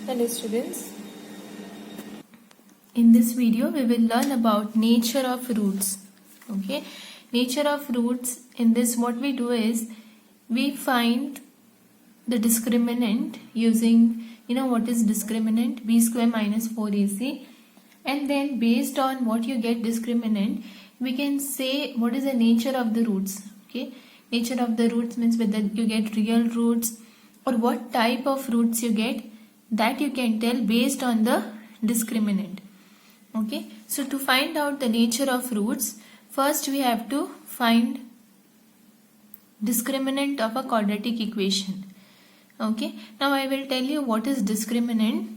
Hello students. In this video we will learn about nature of roots. Okay, nature of roots. In this what we do is we find the discriminant using, what is discriminant, b square minus 4ac, and then based on what you get discriminant we can say what is the nature of the roots. Okay, nature of the roots means whether you get real roots or what type of roots you get, that you can tell based on the discriminant. Okay, so to find out the nature of roots, first we have to find discriminant of a quadratic equation. Okay, now I will tell you what is discriminant.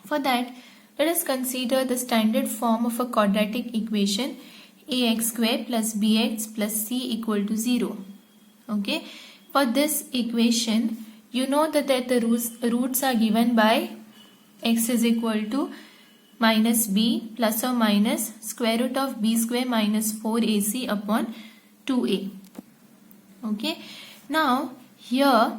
For that, let us consider the standard form of a quadratic equation, ax square plus bx plus c equal to 0. Okay, for this equation, you know that the roots are given by x is equal to minus b plus or minus square root of b square minus 4ac upon 2a. Okay, now here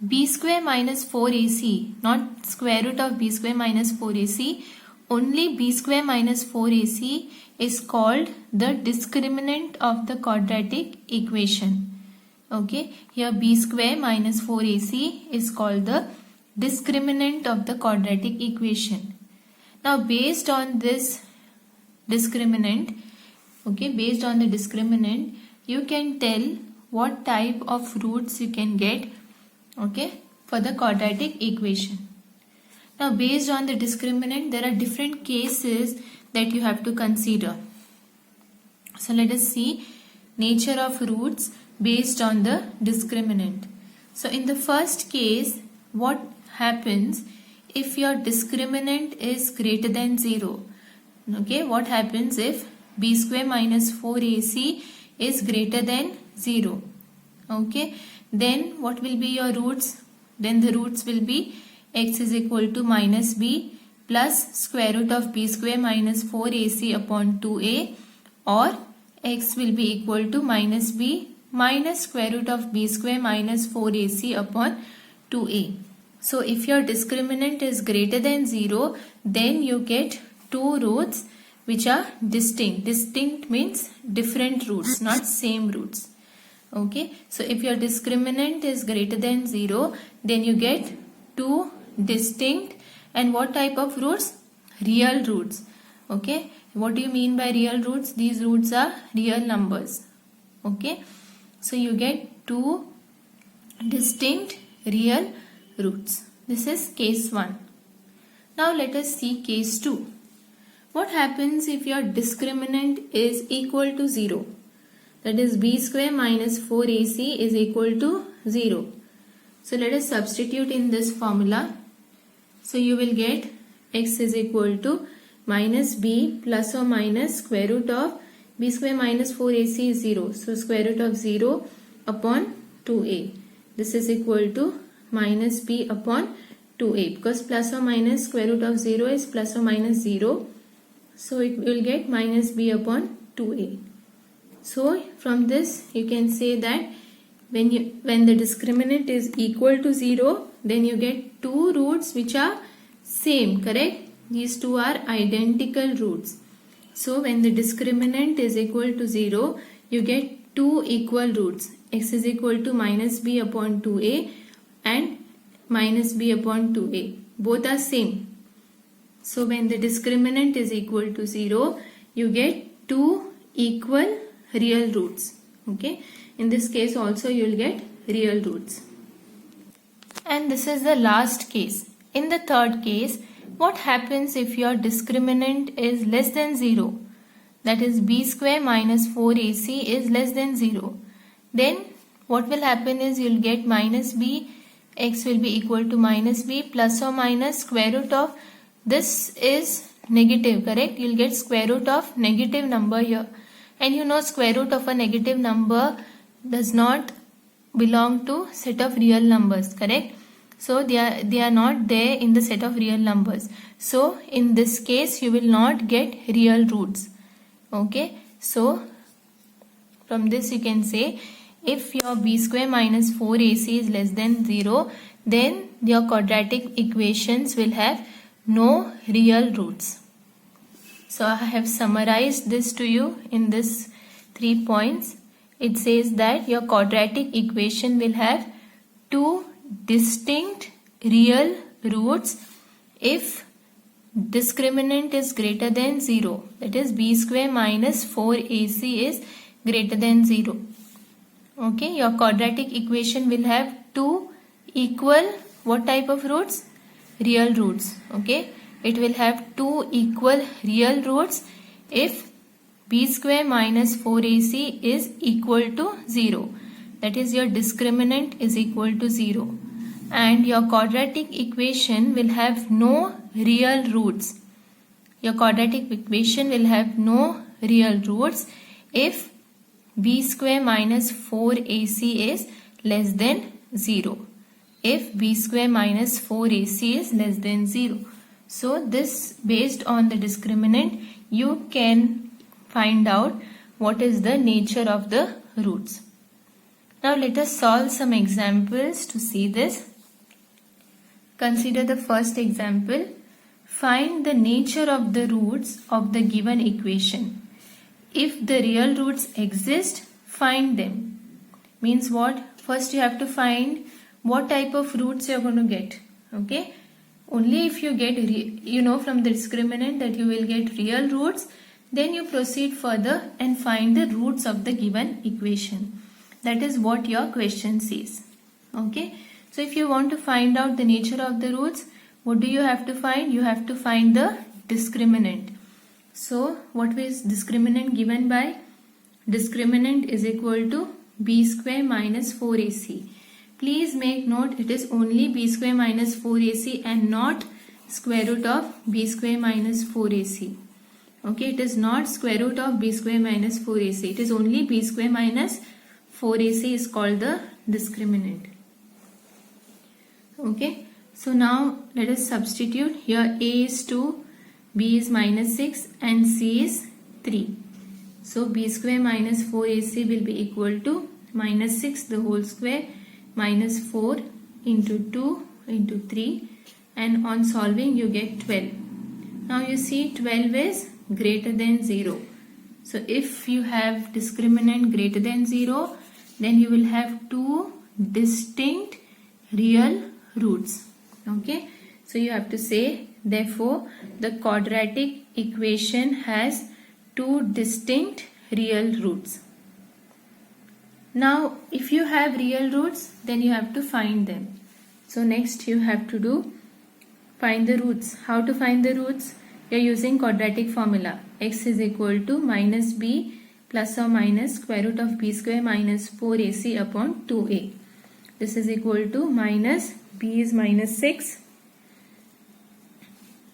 b square minus 4ac, not square root of b square minus 4ac, only b square minus 4ac is called the discriminant of the quadratic equation. Okay, here b square minus 4ac is called the discriminant of the quadratic equation. Now based on this discriminant, based on the discriminant, you can tell what type of roots you can get, for the quadratic equation. Now based on the discriminant, there are different cases that you have to consider. So let us see nature of roots based on the discriminant. So in the first case, what happens if your discriminant is greater than 0? Okay, what happens if b square minus 4ac is greater than 0? Okay, then what will be your roots? Then the roots will be x is equal to minus b plus square root of b square minus 4ac upon 2a, or x will be equal to minus b minus square root of b square minus 4ac upon 2a. So if your discriminant is greater than 0, then you get two roots which are distinct. Distinct means different roots, not same roots. Okay, so if your discriminant is greater than 0, then you get two distinct, and what type of roots? Real roots. Okay, what do you mean by real roots? These roots are real numbers. Okay, so you get two distinct real roots. This is case 1. Now let us see case 2. What happens if your discriminant is equal to 0? That is b square minus 4ac is equal to 0. So let us substitute in this formula. So you will get x is equal to minus b plus or minus square root of b square minus 4ac is 0. So square root of 0 upon 2a. This is equal to minus b upon 2a, because plus or minus square root of 0 is plus or minus 0. So it will get minus b upon 2a. So from this you can say that when the discriminant is equal to 0, then you get two roots which are same, correct? These two are identical roots. So when the discriminant is equal to 0, you get two equal roots. X is equal to minus b upon 2a and minus b upon 2a. Both are same. So when the discriminant is equal to 0, you get two equal real roots. Okay, in this case also you will get real roots. And this is the last case. In the third case, what happens if your discriminant is less than 0? That is b square minus 4ac is less than 0. Then what will happen is you will get minus b, x will be equal to minus b plus or minus square root of, this is negative, correct? You will get square root of negative number here. And you know square root of a negative number does not belong to set of real numbers, correct? So they are not there in the set of real numbers. So in this case you will not get real roots. Okay, so from this you can say if your b square minus 4ac is less than 0, then your quadratic equations will have no real roots. So I have summarized this to you in this 3 points. It says that your quadratic equation will have two distinct real roots if discriminant is greater than 0. That is b square minus 4ac is greater than 0. Okay, your quadratic equation will have two equal what type of roots? Real roots. Okay, it will have two equal real roots if b square minus 4ac is equal to 0. That is your discriminant is equal to 0. And your quadratic equation will have no real roots. Your quadratic equation will have no real roots if b square minus 4ac is less than 0. If b square minus 4ac is less than 0. So this, based on the discriminant, you can find out what is the nature of the roots. Now let us solve some examples to see this. Consider the first example. Find the nature of the roots of the given equation. If the real roots exist, find them. Means what? First you have to find what type of roots you are going to get. Okay. Only if you get, from the discriminant that you will get real roots, then you proceed further and find the roots of the given equation. That is what your question says. Okay. So if you want to find out the nature of the roots, what do you have to find? You have to find the discriminant. So what is discriminant given by? Discriminant is equal to b square minus 4ac. Please make note, it is only b square minus 4ac and not square root of b square minus 4ac. Okay, it is not square root of b square minus 4ac. It is only b square minus 4ac is called the discriminant. Okay, so now let us substitute. Here a is 2, b is minus 6 and c is 3. So b square minus 4ac will be equal to minus 6 the whole square minus 4 into 2 into 3, and on solving you get 12. Now you see 12 is greater than 0. So if you have discriminant greater than 0, then you will have two distinct real roots. Okay, so you have to say, therefore the quadratic equation has two distinct real roots. Now if you have real roots, then you have to find them. So next you have to do find the roots. How to find the roots? You are using quadratic formula. X is equal to minus b plus or minus square root of b square minus 4ac upon 2a. This is equal to minus b is minus 6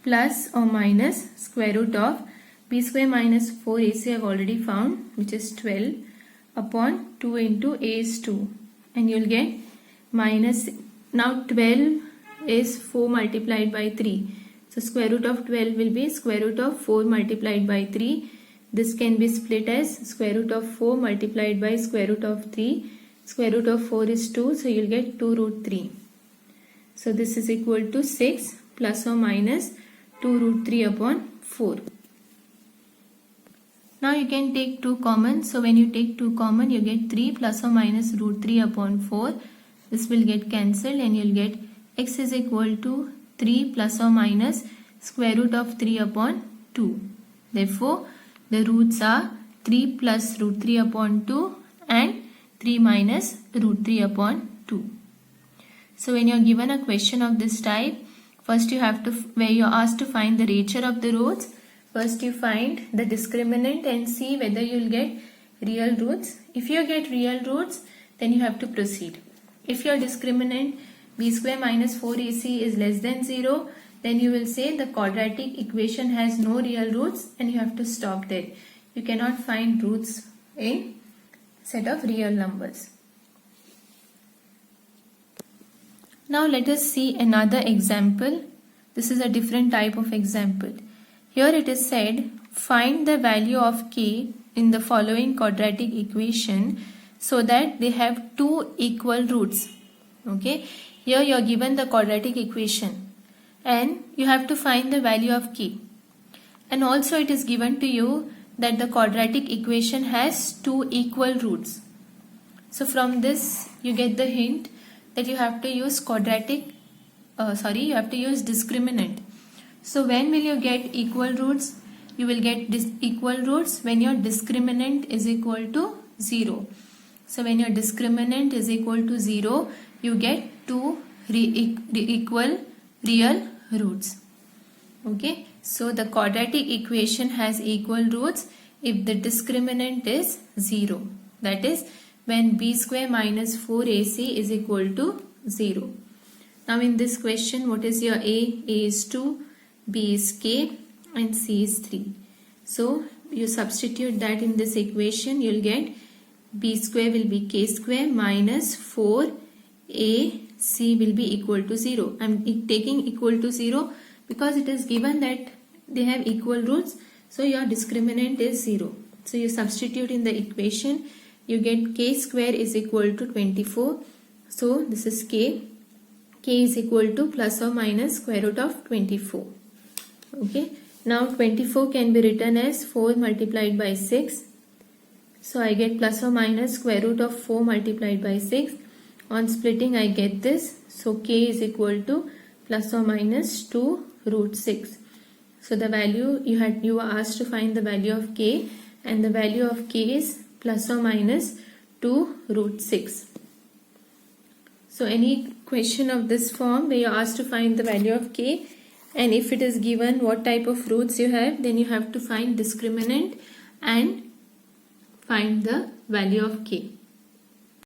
plus or minus square root of b square minus 4ac I have already found, which is 12 upon 2 into a is 2, and you will get minus. Now 12 is 4 multiplied by 3. So square root of 12 will be square root of 4 multiplied by 3. This can be split as square root of 4 multiplied by square root of 3. Square root of 4 is 2, so you will get 2 root 3. So this is equal to 6 plus or minus 2 root 3 upon 4. Now you can take 2 common. So when you take 2 common, you get 3 plus or minus root 3 upon 4. This will get cancelled and you will get x is equal to 3 plus or minus square root of 3 upon 2. Therefore, the roots are 3 plus root 3 upon 2 and 3 minus root 3 upon 2. So when you are given a question of this type, first you have to, where you are asked to find the nature of the roots, first you find the discriminant and see whether you will get real roots. If you get real roots, then you have to proceed. If your discriminant b square minus 4ac is less than 0, then you will say the quadratic equation has no real roots and you have to stop there. You cannot find roots in set of real numbers. Now let us see another example. This is a different type of example. Here it is said, find the value of k in the following quadratic equation so that they have two equal roots. Okay, Here you are given the quadratic equation and you have to find the value of k. And also it is given to you that the quadratic equation has two equal roots. So from this you get the hint that you have to use you have to use discriminant. So when will you get equal roots? You will get equal roots when your discriminant is equal to 0. So when your discriminant is equal to 0, you get two equal real roots. Okay, so the quadratic equation has equal roots if the discriminant is 0. That is when b square minus 4ac is equal to 0. Now in this question, what is your a? A is 2, b is k and c is 3. So you substitute that in this equation, you will get b square will be k square minus 4ac will be equal to 0. I am taking equal to 0 because it is given that they have equal roots. So your discriminant is 0. So you substitute in the equation, you get k square is equal to 24. So this is k. K is equal to plus or minus square root of 24. Okay. Now 24 can be written as 4 multiplied by 6. So I get plus or minus square root of 4 multiplied by 6. On splitting I get this. So k is equal to plus or minus 2 root 6. So the value you were asked to find the value of k, and the value of k is plus or minus 2 root 6. So any question of this form where you are asked to find the value of k, and if it is given what type of roots you have, then you have to find discriminant and find the value of k.